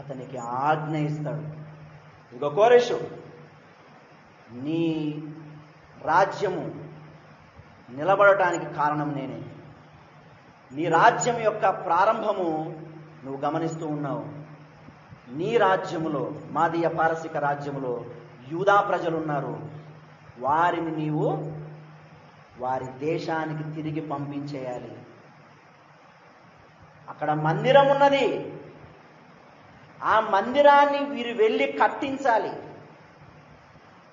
అతనికి ఆజ్ఞ ఇస్తాడు. ఇదిగో కోరేషు, నీ రాజ్యము నిలబడటానికి కారణం నేనే. నీ రాజ్యం యొక్క ప్రారంభము నువ్వు గమనిస్తూ ఉన్నావు. నీ రాజ్యములో, మాదీయ పారసిక రాజ్యములో యూదా ప్రజలున్నారు. వారిని నీవు వారి దేశానికి తిరిగి పంపించేయాలి. అక్కడ మందిరం ఉన్నది, ఆ మందిరాన్ని వీరు వెళ్ళి కట్టించాలి.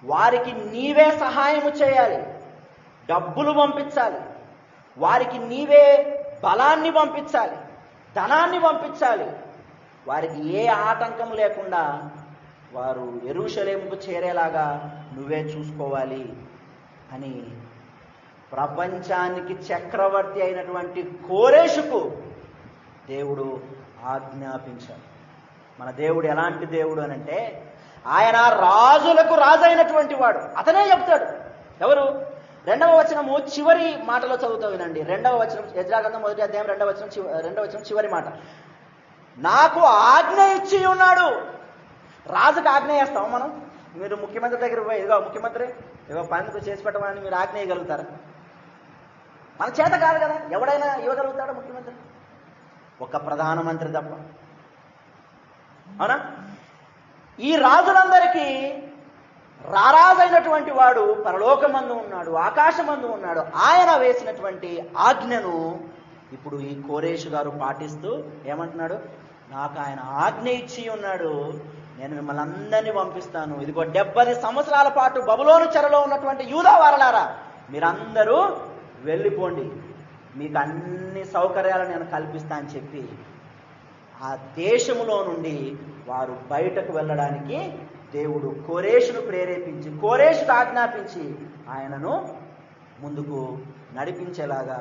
వారికి నీవే సహాయము చేయాలి, డబ్బులు పంపించాలి, వారికి నీవే బలాన్ని పంపించాలి, ధనాన్ని పంపించాలి. వారికి ఏ ఆటంకం లేకుండా వారు యెరూషలేముకు చేరేలాగా నువ్వే చూసుకోవాలి అని ప్రపంచానికి చక్రవర్తి అయినటువంటి కోరేషుకు దేవుడు ఆజ్ఞాపించాడు. మన దేవుడు ఎలాంటి దేవుడు అనంటే, ఆయన రాజులకు రాజు అయినటువంటి వాడు. అతనే చెప్తాడు. ఎవరు? 2వ వచనము చివరి మాటలో చదువుతా వినండి. 2వ వచనం, యెజ్రా గ్రంథం 1వ అధ్యాయం 2వ వచనం చివరి మాట. నాకు ఆజ్ఞ ఇచ్చి ఉన్నాడు. రాజుకు ఆజ్ఞ చేస్తాం మనం? మీరు ముఖ్యమంత్రి దగ్గర పోయి, ఇదిగో ముఖ్యమంత్రి, ఇదిగో పని చేసి పెట్టమని మీరు ఆజ్ఞ ఇవ్వగలుగుతారా? మన చేత కాదు కదా. ఎవడైనా ఇవ్వగలుగుతాడు ముఖ్యమంత్రి? ఒక ప్రధానమంత్రి తప్ప. అవునా? ఈ రాజులందరికీ రారాజైనటువంటి వాడు పరలోకమందు ఉన్నాడు, ఆకాశమందు ఉన్నాడు. ఆయన వేసినటువంటి ఆజ్ఞను ఇప్పుడు ఈ కోరేషు గారు పాటిస్తూ ఏమంటున్నాడు? నాకు ఆయన ఆజ్ఞ ఇచ్చి ఉన్నాడు, నేను మిమ్మల్ని అందరినీ పంపిస్తాను. ఇదిగో 70 సంవత్సరాల పాటు బబులోను చెరలో ఉన్నటువంటి యూదా వారలారా, మీరందరూ వెళ్ళిపోండి, మీకు అన్ని సౌకర్యాలు నేను కల్పిస్తా అని చెప్పి ఆ దేశములో నుండి వారు బయటకు వెళ్ళడానికి దేవుడు కోరేషును ప్రేరేపించి, కోరేషుకు ఆజ్ఞాపించి ఆయనను ముందుకు నడిపించేలాగా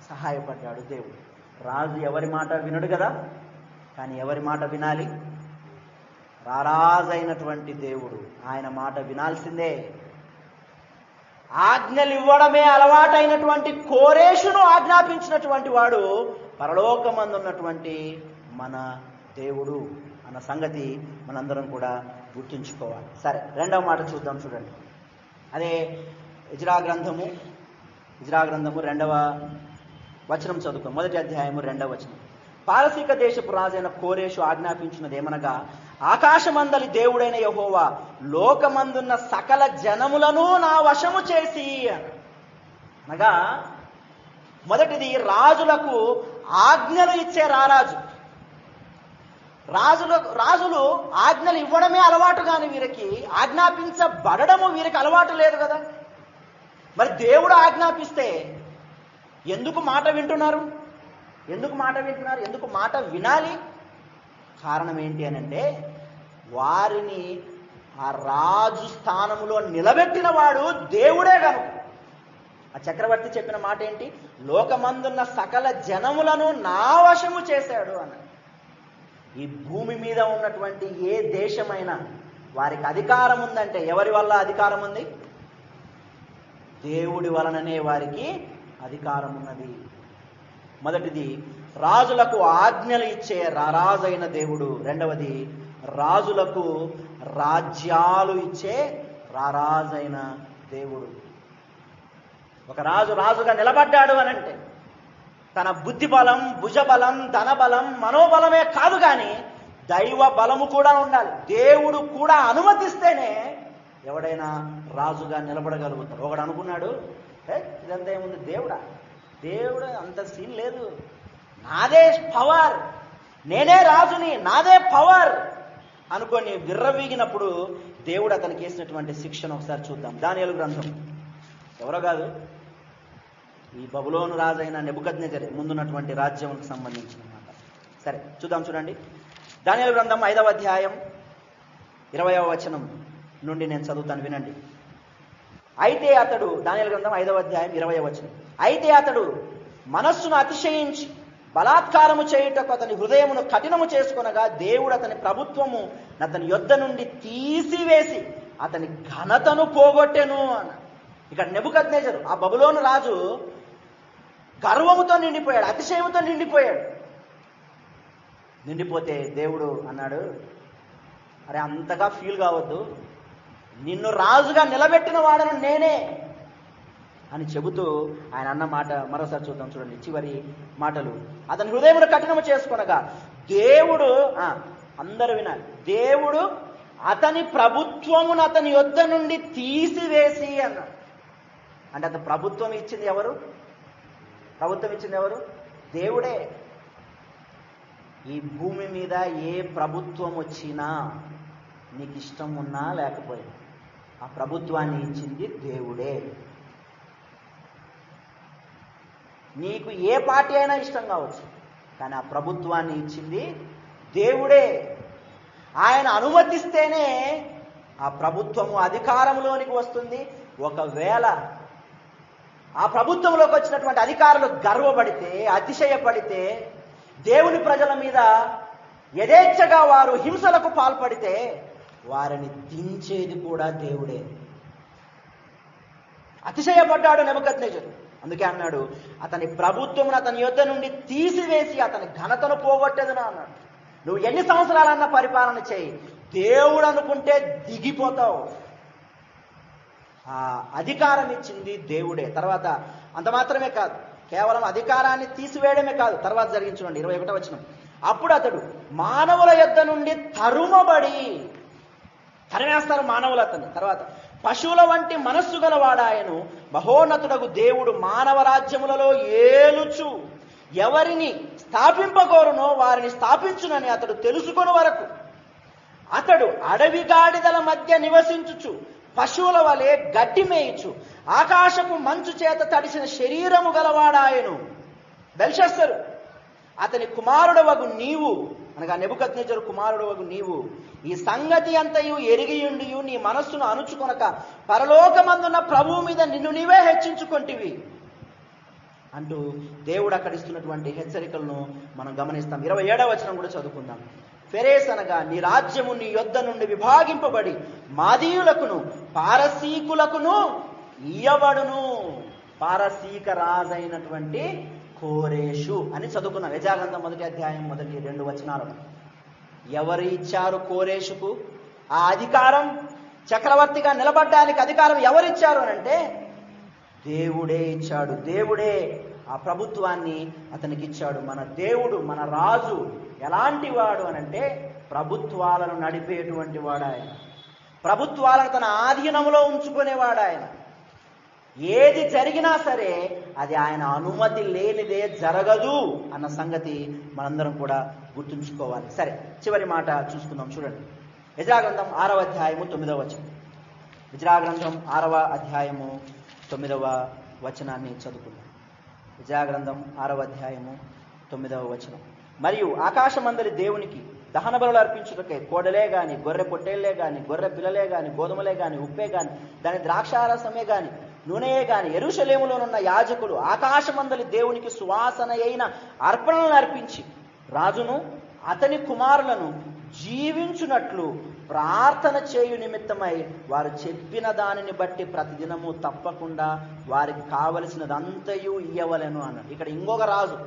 సహాయపడ్డాడు దేవుడు. రాజు ఎవరి మాట వినడు కదా, కానీ ఎవరి మాట వినాలి? రారాజైనటువంటి దేవుడు, ఆయన మాట వినాల్సిందే. ఆజ్ఞలు ఇవ్వడమే అలవాటైనటువంటి కోరేషును ఆజ్ఞాపించినటువంటి వాడు పరలోకమందున్నటువంటి మన దేవుడు అన్న సంగతి మనందరం కూడా గుర్తుంచుకోవాలి. సరే, రెండవ మాట చూద్దాం. చూడండి, అదే ఇజ్రా గ్రంథము 2వ వచనం చదువుతాం. 1వ అధ్యాయము 2వ వచనం. పారసీక దేశపు రాజైన కోరేషు ఆజ్ఞాపించినది ఏమనగా, ఆకాశమందలి దేవుడైన యెహోవా లోకమందున్న సకల జనములను నా వశము చేసి. అనగా మొదటిది, రాజులకు ఆజ్ఞలు ఇచ్చే రారాజు. రాజులు ఆజ్ఞలు ఇవ్వడమే అలవాటు, కానీ వీరికి ఆజ్ఞాపించబడము వీరికి అలవాటు లేదు కదా. మరి దేవుడు ఆజ్ఞాపిస్తే ఎందుకు మాట వింటున్నారు? ఎందుకు మాట వినాలి? కారణం ఏంటి అని అంటే, వారిని ఆ రాజు స్థానములో నిలబెట్టిన వాడు దేవుడే కనుక. ఆ చక్రవర్తి చెప్పిన మాట ఏంటి? లోకమందున్న సకల జనములను నా వశము చేశాడు అన్నాడు. ఈ భూమి మీద ఉన్నటువంటి ఏ దేశమైనా వారికి అధికారం ఉందంటే ఎవరి వల్ల అధికారం ఉంది? దేవుడి వలననే వారికి అధికారం ఉన్నది. మొదటిది, రాజులకు ఆజ్ఞలు ఇచ్చే రారాజైన దేవుడు. రెండవది, రాజులకు రాజ్యాలు ఇచ్చే రారాజైన దేవుడు. ఒక రాజు రాజుగా నిలబడ్డాడు అనంటే తన బుద్ధి బలం, భుజబలం, ధనబలం, మనోబలమే కాదు, కానీ దైవ బలము కూడా ఉండాలి. దేవుడు కూడా అనుమతిస్తేనే ఎవడైనా రాజుగా నిలబడగలుగుతాడు. ఒకడు అనుకున్నాడు, ఇదంతా ఏముంది, దేవుడు అంత సీన్ లేదు, నాదే పవర్, నేనే రాజుని, నాదే పవర్ అనుకొని విర్రవీగినప్పుడు దేవుడు అతనికి వేసినటువంటి శిక్షను ఒకసారి చూద్దాం. దానియేలు గ్రంథం. ఎవరో కాదు, ఈ బబులోను రాజైన నెబుకద్నెజరు ముందున్నటువంటి రాజ్యంకు సంబంధించిన మాట. సరే చూద్దాం. చూడండి, దానియేలు గ్రంథం 5వ అధ్యాయం 20వ వచనం నుండి నేను చదువుతాను, వినండి. అయితే అతడు, దానియేలు గ్రంథం 5వ అధ్యాయం 20వ వచనం. అయితే అతడు మనస్సును అతిశయించి బలాత్కారము చేయుటకు అతని హృదయమును కఠినము చేసుకొనగా దేవుడు అతని ప్రభుత్వము అతని యొద్ద నుండి తీసివేసి అతని ఘనతను పోగొట్టెను అన్న. ఇక్కడ నెబుకద్నెజరు, ఆ బబులోను రాజు, గర్వముతో నిండిపోయాడు, అతిశయముతో నిండిపోయాడు. నిండిపోతే దేవుడు అన్నాడు, అరే అంతగా ఫీల్ కావద్దు, నిన్ను రాజుగా నిలబెట్టిన వాడను నేనే అని చెబుతూ ఆయన అన్న మాట మరోసారి చూద్దాం. చూడండి, చివరి మాటలు. అతని హృదయమును కఠినము చేసుకొనగా దేవుడు, అందరూ వినాలి, దేవుడు అతని ప్రభుత్వమును అతని యొద్ద నుండి తీసివేసి అన్నాడు. అంటే అతను ప్రభుత్వం ఇచ్చింది ఎవరు? దేవుడే. ఈ భూమి మీద ఏ ప్రభుత్వం వచ్చినా నీకు ఇష్టం ఉన్నా లేకపోయినా ఆ ప్రభుత్వాన్ని ఇచ్చింది దేవుడే. నీకు ఏ పార్టీ అయినా ఇష్టం కావచ్చు, కానీ ఆ ప్రభుత్వాన్ని ఇచ్చింది దేవుడే. ఆయన అనుమతిస్తేనే ఆ ప్రభుత్వము అధికారంలోనికి వస్తుంది. ఒకవేళ ఆ ప్రభుత్వంలోకి వచ్చినటువంటి అధికారులు గర్వపడితే, అతిశయపడితే, దేవుని ప్రజల మీద యథేచ్ఛగా వారు హింసలకు పాల్పడితే వారిని దించేది కూడా దేవుడే. అతిశయపడ్డాడు నెబుకద్నెజరు. అందుకే అన్నాడు, అతని ప్రభుత్వమును అతని యొద్ద నుండి తీసివేసి అతని ఘనతను పోగొట్టేదునా అన్నాడు. నువ్వు ఎన్ని సంవత్సరాలన్నా పరిపాలన చేయి, దేవుడు అనుకుంటే దిగిపోతావు. ఆ అధికారం ఇచ్చింది దేవుడే. తర్వాత అంత మాత్రమే కాదు, కేవలం అధికారాన్ని తీసివేయడమే కాదు, తర్వాత జరిగించుకోండి 21వ వచనం. అప్పుడు అతడు మానవుల యొద్ద నుండి తరిమేస్తారు మానవులు అతన్ని. తర్వాత పశువుల వంటి మనస్సు గలవాడాయను, మహోన్నతుడగు దేవుడు మానవ రాజ్యములలో ఏలుచు ఎవరిని స్థాపింపకోరునో వారిని స్థాపించునని అతడు తెలుసుకొని వరకు అతడు అడవి గాడిదల మధ్య నివసించుచు పశువుల వలె గడ్డి మేయిచు ఆకాశపు మంచు చేత తడిసిన శరీరము గలవాడాయను. బెల్షస్సరు, అతని కుమారుడవగు నీవు అనగా నెబుకద్నెజరు కుమారుడు నీవు ఈ సంగతి అంతయు ఎరిగియుండి నీ మనస్సును అణుచుకొనక పరలోకమందున్న ప్రభువు మీద నిన్ను నీవే హెచ్చించుకొంటివి అంటూ దేవుడు అక్కడ ఇస్తున్నటువంటి హెచ్చరికలను మనం గమనిస్తాం. 27వ వచనం కూడా చదువుకుందాం. ఫెరేస్ అనగా నీ రాజ్యము నీ యొద్ద నుండి విభాగింపబడి మాదీయులకును పారసీకులకును ఇయ్యబడును. పారసీక రాజైనటువంటి కోరేషు అని చదువుకున్నాం యెజాగ్రంథం 1వ అధ్యాయం 1-2 వచనాలను. ఎవరు ఇచ్చారు కోరేషుకు ఆ అధికారం? చక్రవర్తిగా నిలబడ్డానికి అధికారం ఎవరిచ్చారు అని అంటే దేవుడే ఇచ్చాడు. దేవుడే ఆ ప్రభుత్వాన్ని అతనికి ఇచ్చాడు. మన దేవుడు, మన రాజు ఎలాంటి వాడు అనంటే ప్రభుత్వాలను నడిపేటువంటి వాడు ఆయన. ప్రభుత్వాలను తన ఆధీనంలో ఉంచుకునేవాడు ఆయన. ఏది జరిగినా సరే అది ఆయన అనుమతి లేనిదే జరగదు అన్న సంగతి మనందరం కూడా గుర్తుంచుకోవాలి. సరే, చివరి మాట చూసుకుందాం. చూడండి, యెజాగ్రంథం 6వ అధ్యాయము 9వ వచనం. యెజాగ్రంథం 6వ అధ్యాయము 9వ వచనాన్ని చదువుకుందాం. యెజాగ్రంథం 6వ అధ్యాయము 9వ వచనం. మరియు ఆకాశమందలి దేవునికి దహన బలులు అర్పించుటకే కోడలే గాని, గొర్రె పొట్టేళ్లే గాని, గొర్రె పిల్లలే గాని, గోధుమలే గాని, ఉప్పే గాని, దాని ద్రాక్షారసమే గాని, నూనెయే గాని యెరూషలేములోనున్న యాజకులు ఆకాశమందలి దేవునికి సువాసన అయిన అర్పణలను అర్పించి రాజును అతని కుమారులను జీవించునట్లు ప్రార్థన చేయు నిమిత్తమై వారు చెప్పిన దానిని బట్టి ప్రతిదినము తప్పకుండా వారికి కావలసినదంతయు ఇయ్యవలెను అన్నాడు. ఇక్కడ ఇంకొక రాజు,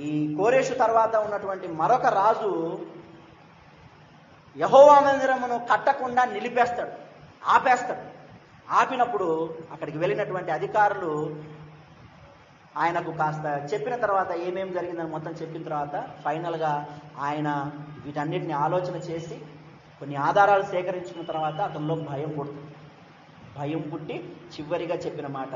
ఈ కోరేషు తర్వాత ఉన్నటువంటి మరొక రాజు యెహోవా మందిరమును కట్టకుండా నిలిపేస్తాడు, ఆపేస్తాడు. ఆపినప్పుడు అక్కడికి వెళ్ళినటువంటి అధికారులు ఆయనకు కాస్త చెప్పిన తర్వాత ఏమేమి జరిగిందని మొత్తం చెప్పిన తర్వాత ఫైనల్గా ఆయన వీటన్నిటిని ఆలోచన చేసి కొన్ని ఆధారాలు సేకరించుకున్న తర్వాత అతనిలో భయం పుడుతుంది. భయం పుట్టి చివరిగా చెప్పిన మాట,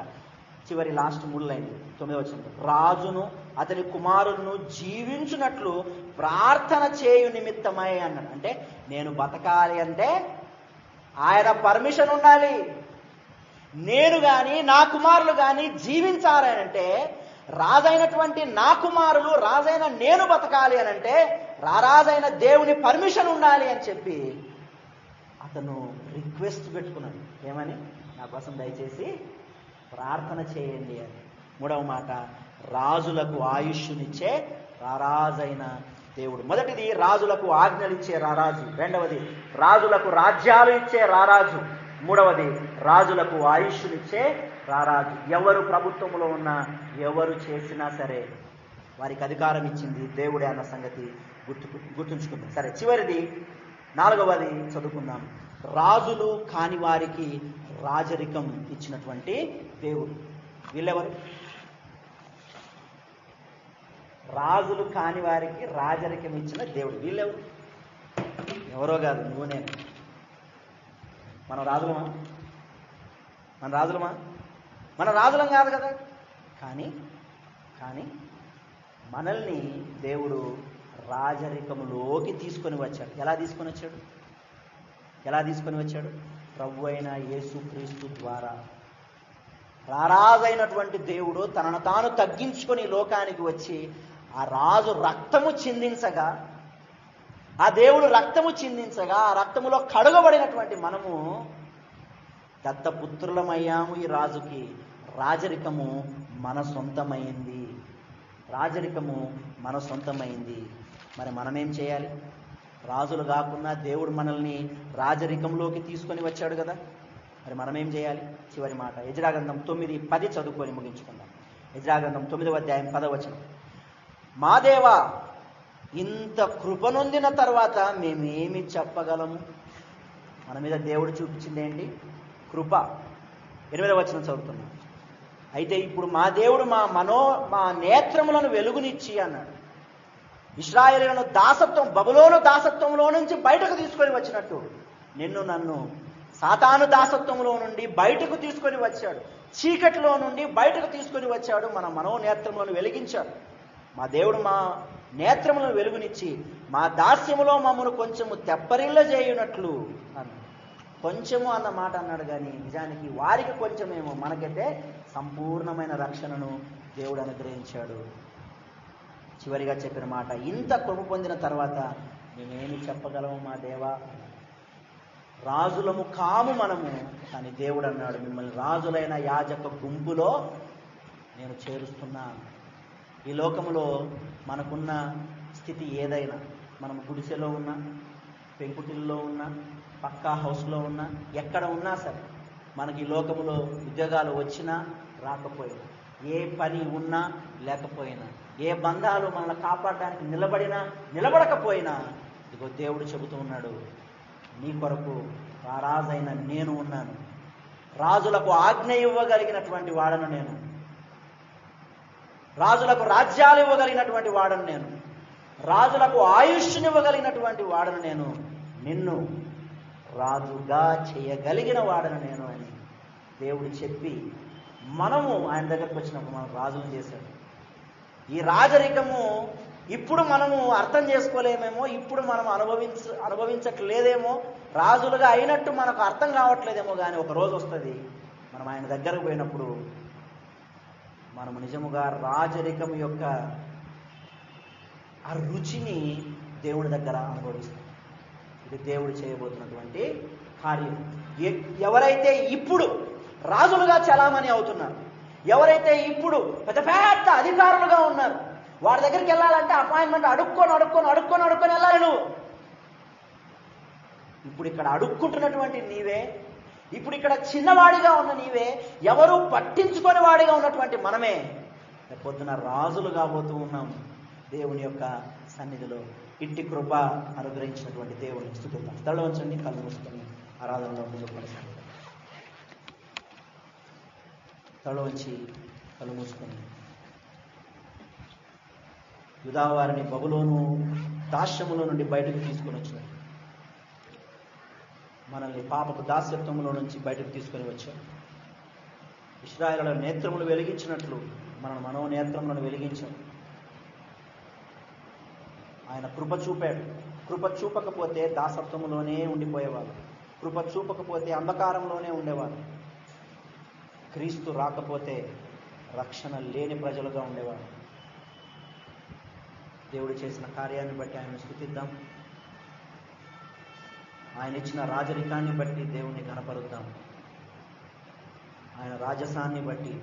చివరి లాస్ట్ 3 లైన్లు 9వ వచనం, రాజును అతని కుమారులను జీవించునట్లు ప్రార్థన చేయు నిమిత్తమై అన్నాడు. అంటే నేను బతకాలి అంటే ఆయన పర్మిషన్ ఉండాలి. నేను కానీ నా కుమారులు కానీ జీవించాలనంటే, రాజైనటువంటి నా కుమారులు, రాజైన నేను బతకాలి అనంటే రారాజైన దేవుని పర్మిషన్ ఉండాలి అని చెప్పి అతను రిక్వెస్ట్ పెట్టుకున్నాడు. ఏమని? నా కోసం దయచేసి ప్రార్థన చేయండి అని. 3వ మాట, రాజులకు ఆయుష్నిచ్చే రారాజైన దేవుడు. మొదటిది రాజులకు ఆజ్ఞలు ఇచ్చే రారాజు, రెండవది రాజులకు రాజ్యాలు ఇచ్చే రారాజు, మూడవది రాజులకు ఆయుష్నిచ్చే రారాజు. ఎవరు ప్రభుత్వంలో ఉన్నా, ఎవరు చేసినా సరే వారికి అధికారం ఇచ్చింది దేవుడే అన్న సంగతి గుర్తుంచుకుందాం. సరే, చివరిది 4వది చదువుకుందాం. రాజులు కాని వారికి రాజరికం ఇచ్చినటువంటి దేవుడు. వీళ్ళెవరు? రాజులు కాని వారికి రాజరికం ఇచ్చిన దేవుడు. వీళ్ళెవరు? ఎవరో కాదు, నువ్వు నేను. మనం రాజులమా? మన రాజులం కాదు కదా. కానీ మనల్ని దేవుడు రాజరికములోకి తీసుకొని వచ్చాడు. ఎలా తీసుకొని వచ్చాడు? ప్రభు అయిన యేసుక్రీస్తు ద్వారా. రారాజైనటువంటి దేవుడు తనను తాను తగ్గించుకొని లోకానికి వచ్చి ఆ రాజు రక్తము చిందించగా, ఆ దేవుడు రక్తము చిందించగా, ఆ రక్తములో కడుగబడినటువంటి మనము దత్తపుత్రులమయ్యాము. ఈ రాజుకి రాజరికము మన సొంతమైంది. మరి మనమేం చేయాలి? రాజులు కాకుండా దేవుడు మనల్ని రాజరికంలోకి తీసుకొని వచ్చాడు కదా. మరి మనమేం చేయాలి? చివరి మాట యెజ్రాగ్రంథం 9:10 చదువుకొని ముగించుకుందాం. యెజ్రాగ్రంథం 9వ అధ్యాయం 10వ వచనం. మా దేవా, ఇంత కృపనొందిన తర్వాత మేమేమి చెప్పగలము? మన మీద దేవుడు చూపించింది ఏంటి? కృప. 8వ వచనం చదువుతున్నాం. అయితే ఇప్పుడు మా దేవుడు మా నేత్రములను వెలుగునిచ్చి అన్నాడు. ఇశ్రాయేలులను బబులోను దాసత్వంలో నుంచి బయటకు తీసుకొని వచ్చినట్టు నన్ను సాతాను దాసత్వంలో నుండి బయటకు తీసుకొని వచ్చాడు. చీకటిలో నుండి బయటకు తీసుకొని వచ్చాడు. మన మనోనేత్రములను వెలిగించాడు. మా దేవుడు మా నేత్రములను వెలుగునిచ్చి మా దాస్యములో మమ్మను కొంచెము తెప్పరిల్ల చేయునట్లు అన్నాడు. కొంచెము అన్న మాట అన్నాడు, కానీ నిజానికి వారికి కొంచెమేమో, మనకైతే సంపూర్ణమైన రక్షణను దేవుడు అనుగ్రహించాడు. చివరిగా చెప్పిన మాట, ఇంత కృప పొందిన తర్వాత మేమేమి చెప్పగలము మా దేవా, రాజులము కాము మనము, కానీ దేవుడు అన్నాడు, మిమ్మల్ని రాజులైన యాజక గుంపులో నేను చేరుస్తున్నా. ఈ లోకములో మనకున్న స్థితి ఏదైనా, మనం గుడిసెలో ఉన్నా, పెంకుటిల్లో ఉన్నా, పక్కా హౌస్లో ఉన్నా, ఎక్కడ ఉన్నా సరే, మనకి ఈ లోకములో ఉద్యోగాలు వచ్చినా రాకపోయినా, ఏ పని ఉన్నా లేకపోయినా, ఏ బంధాలు మనల్ని కాపాడడానికి నిలబడకపోయినా, ఇదిగో దేవుడు చెబుతూ ఉన్నాడు, నీ కొరకు రారాజైన నేను ఉన్నాను. రాజులకు ఆజ్ఞ ఇవ్వగలిగినటువంటి వాడను నేను, రాజులకు రాజ్యాలు ఇవ్వగలిగినటువంటి వాడను నేను, రాజులకు ఆయుష్నివ్వగలిగినటువంటి వాడను నేను, నిన్ను రాజుగా చేయగలిగిన వాడను నేను అని దేవుడు చెప్పి మనము ఆయన దగ్గరకు వచ్చినప్పుడు మనం రాజులను చేశాడు. ఈ రాజరికము ఇప్పుడు మనము అర్థం చేసుకోలేమేమో, ఇప్పుడు మనం అనుభవించట్లేదేమో, రాజులుగా అయినట్టు మనకు అర్థం కావట్లేదేమో, కానీ ఒక రోజు వస్తుంది మనం ఆయన దగ్గరకు పోయినప్పుడు మనము నిజముగా రాజరికం యొక్క ఆ రుచిని దేవుడి దగ్గర అనుభవిస్తాం. ఇది దేవుడు చేయబోతున్నటువంటి కార్యం. ఎవరైతే ఇప్పుడు రాజులుగా చలామణి అవుతున్నారు, ఎవరైతే ఇప్పుడు పెద్ద పెద్ద అధికారులుగా ఉన్నారు, వాడి దగ్గరికి వెళ్ళాలంటే అపాయింట్మెంట్ అడుక్కొని వెళ్ళాలి నువ్వు. ఇప్పుడు ఇక్కడ అడుక్కుంటున్నటువంటి నీవే, ఇప్పుడు ఇక్కడ చిన్నవాడిగా ఉన్న నీవే, ఎవరు పట్టించుకొని వాడిగా ఉన్నటువంటి మనమే పొద్దున రాజులు కాబోతూ ఉన్నాం దేవుని యొక్క సన్నిధిలో. ఇట్టి కృప అనుగ్రహించినటువంటి దేవుని స్తుతిద్దాం. తల వంచండి, కళ్ళు మూసుకొని ఆరాధనలో ముందుకు కొనసాగుతాం. తల వంచి కళ్ళు మూసుకొని, యూదా వారిని బబులోను దాస్యములో నుండి బయటకు తీసుకొని వచ్చినారు. మనల్ని పాపపు దాస్యత్వములో నుంచి బయటకు తీసుకొని వచ్చారు. ఇశ్రాయేలుల నేత్రములు వెలిగించినట్లు మన మనోనేత్రములను వెలిగించాడు. ఆయన కృప చూపాడు. కృప చూపకపోతే దాసత్వములోనే ఉండిపోయేవారు, కృప చూపకపోతే అంధకారంలోనే ఉండేవారు, క్రీస్తు రాకపోతే రక్షణ లేని ప్రజలుగా ఉండేవారు. దేవుడు చేసిన కార్యాన్ని బట్టి ఆయన స్తుతిద్దాం. ఆయన ఇచ్చిన రాజరికాన్ని బట్టి దేవుణ్ణి కనపరుద్దాం. ఆయన రాజసాన్ని బట్టి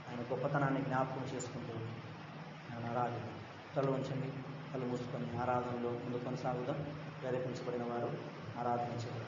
ఆయన గొప్పతనాన్ని జ్ఞాపకం చేసుకుంటూ ఆయన ఆరాధిద్దాం. తల వంచండి, కళ్ళు మూసుకొని ఆరాధనలో ముందు కొనసాగుదాం. ప్రేరేపించబడిన వారు ఆరాధన చేయాలి.